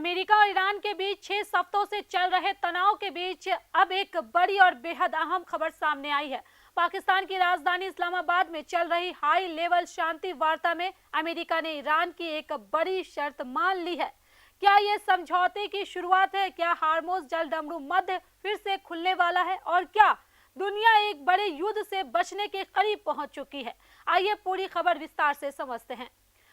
America और Iran के बीच 6 हफ्तों से चल रहे तनाव के बीच अब एक बड़ी और बेहद अहम खबर सामने आई है। पाकिस्तान की राजधानी इस्लामाबाद में चल रही हाई लेवल शांति वार्ता में अमेरिका ने ईरान की एक बड़ी शर्त मान ली है। क्या यह समझौते की शुरुआत है? क्या हार्मोज जलडमरू मध्य फिर से खुलने वाला है? और क्या दुनिया एक बड़े युद्ध से बचने के करीब पहुंच चुकी है? आइए पूरी खबर विस्तार से समझते हैं।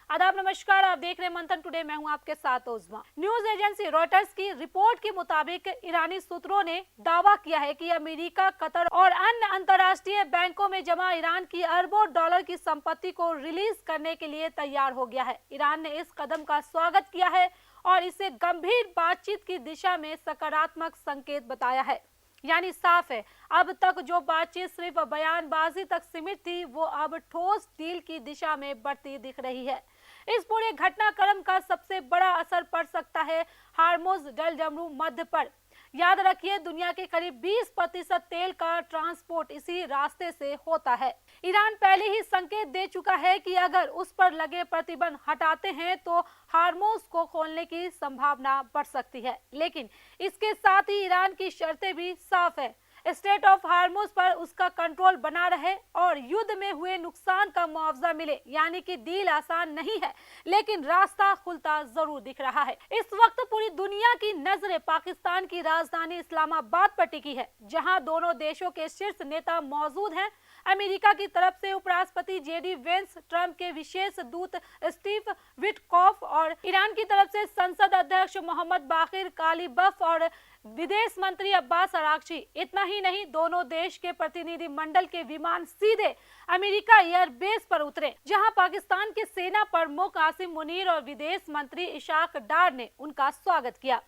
आदाब, नमस्कार, आप देख रहे हैं मंथन टुडे। मैं हूं आपके साथ ओज़मा। न्यूज एजेंसी रॉयटर्स की रिपोर्ट के मुताबिक ईरानी सूत्रों ने दावा किया है कि अमेरिका, कतर और अन्य अंतर्राष्ट्रीय बैंकों में जमा ईरान की अरबों डॉलर की संपत्ति को रिलीज करने के लिए तैयार हो गया है। ईरान ने इस कदम का स्वागत किया है और इसे गंभीर बातचीत की दिशा में सकारात्मक संकेत बताया है। यानी साफ है, अब तक जो बातचीत सिर्फ बयानबाजी तक सीमित थी, वो अब ठोस डील की दिशा में बढ़ती दिख रही है। इस पूरे घटनाक्रम का सबसे बड़ा असर पड़ सकता है हार्मोज जलडमरू मध्य पर। याद रखिए, दुनिया के करीब 20% तेल का ट्रांसपोर्ट इसी रास्ते से होता है। ईरान पहले ही संकेत दे चुका है कि अगर उस पर लगे प्रतिबंध हटाते हैं तो हार्मोज को खोलने की संभावना बढ़ सकती है। लेकिन इसके साथ ही ईरान की शर्तें भी साफ है। स्टेट ऑफ हार्मोज पर उसका कंट्रोल बना रहे और युद्ध में हुए नुकसान का मुआवजा मिले। यानी कि डील आसान नहीं है, लेकिन रास्ता खुलता जरूर दिख रहा है। इस वक्त पूरी दुनिया की नजरें पाकिस्तान की राजधानी इस्लामाबाद पर टिकी है, जहां दोनों देशों के शीर्ष नेता मौजूद हैं। अमेरिका की तरफ से उपराष्ट्रपति जेडी वेंस, ट्रंप के विशेष दूत स्टीव विटकॉफ और ईरान की तरफ से संसद अध्यक्ष मोहम्मद बाकिर कालीबफ और विदेश मंत्री अब्बास अरागची। इतना ही नहीं, दोनों देश के प्रतिनिधि मंडल के विमान सीधे अमेरिका एयरबेस पर उतरे, जहां पाकिस्तान के सेना प्रमुख आसिम मुनीर और विदेश मंत्री इशाक डार ने उनका स्वागत किया।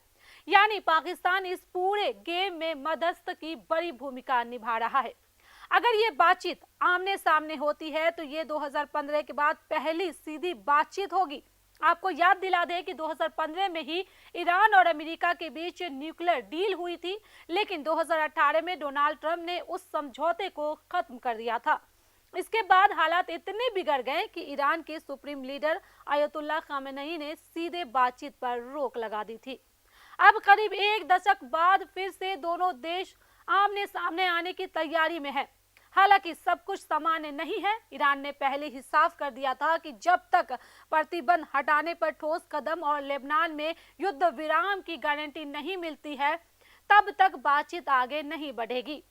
यानी पाकिस्तान इस पूरे गेम में मध्यस्थ की बड़ी भूमिका निभा रहा है। अगर ये बातचीत आमने सामने होती है तो ये 2015 के बाद पहली सीधी बातचीत होगी। आपको याद दिला दें कि 2015 में ही ईरान और अमेरिका के बीच न्यूक्लियर डील हुई थी, लेकिन 2018 में डोनाल्ड ट्रंप ने उस समझौते को खत्म कर दिया था। इसके बाद हालात इतने बिगड़ गए कि ईरान के सुप्रीम लीडर आयतुल्लाह खामेनेई ने सीधे बातचीत पर रोक लगा दी थी। अब करीब एक दशक बाद फिर से दोनों देश आमने सामने आने की तैयारी में है। हालांकि सब कुछ सामान्य नहीं है। ईरान ने पहले ही साफ कर दिया था कि जब तक प्रतिबंध हटाने पर ठोस कदम और लेबनान में युद्ध विराम की गारंटी नहीं मिलती है, तब तक बातचीत आगे नहीं बढ़ेगी।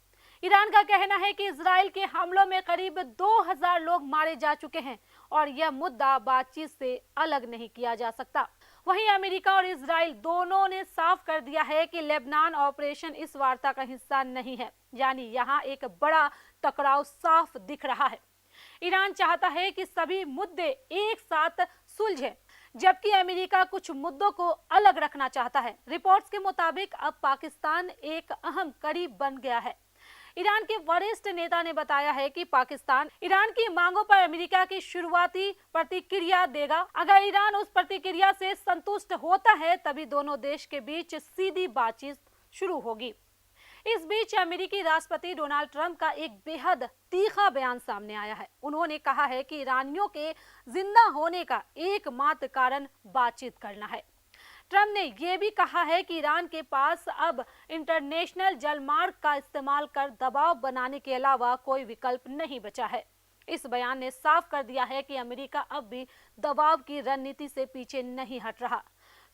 ईरान का कहना है कि इजराइल के हमलों में करीब 2000 लोग मारे जा चुके हैं और यह मुद्दा बातचीत से अलग नहीं किया जा सकता। वहीं अमेरिका और इजराइल दोनों ने साफ कर दिया है कि लेबनान ऑपरेशन इस वार्ता का हिस्सा नहीं है। यानी यहाँ एक बड़ा टकराव साफ दिख रहा है। ईरान चाहता है कि सभी मुद्दे एक साथ सुलझे, जबकि अमेरिका कुछ मुद्दों को अलग रखना चाहता है। रिपोर्ट्स के मुताबिक अब पाकिस्तान एक अहम कड़ी बन गया है। ईरान के वरिष्ठ नेता ने बताया है कि पाकिस्तान ईरान की मांगों पर अमेरिका की शुरुआती प्रतिक्रिया देगा। अगर ईरान उस प्रतिक्रिया से संतुष्ट होता है, तभी दोनों देश के बीच सीधी बातचीत शुरू होगी। इस बीच अमेरिकी राष्ट्रपति डोनाल्ड ट्रंप का एक बेहद तीखा बयान सामने आया है। उन्होंने कहा है कि ईरानियों के जिंदा होने का एकमात्र कारण बातचीत करना है। ट्रंप ने यह भी कहा है कि ईरान के पास अब इंटरनेशनल जलमार्ग का इस्तेमाल कर दबाव बनाने के अलावा कोई विकल्प नहीं बचा है। इस बयान ने साफ कर दिया है कि अमेरिका अब भी दबाव की रणनीति से पीछे नहीं हट रहा।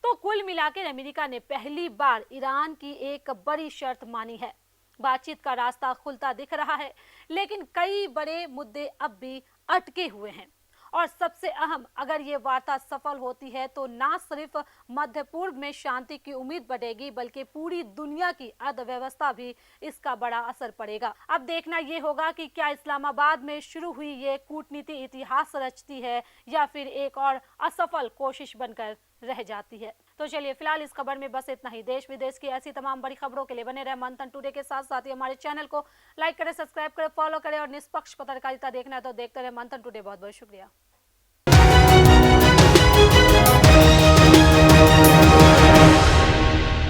तो कुल मिलाकर अमेरिका ने पहली बार ईरान की एक बड़ी शर्त मानी है। बातचीत का रास्ता खुलता दिख रहा है, लेकिन कई बड़े मुद्दे अब भी अटके हुए हैं। और सबसे अहम, अगर ये वार्ता सफल होती है तो ना सिर्फ मध्य पूर्व में शांति की उम्मीद बढ़ेगी, बल्कि पूरी दुनिया की अर्थव्यवस्था भी इसका बड़ा असर पड़ेगा। अब देखना ये होगा कि क्या इस्लामाबाद में शुरू हुई ये कूटनीति इतिहास रचती है या फिर एक और असफल कोशिश बनकर रह जाती है। तो चलिए, फिलहाल इस खबर में बस इतना ही। देश विदेश की ऐसी तमाम बड़ी खबरों के लिए बने रहे मंथन टुडे के साथ। साथ ही हमारे चैनल को लाइक करें, सब्सक्राइब करें, फॉलो करें और निष्पक्ष पत्रकारिता देखना है तो देखते रहे मंथन टुडे। बहुत बहुत शुक्रिया।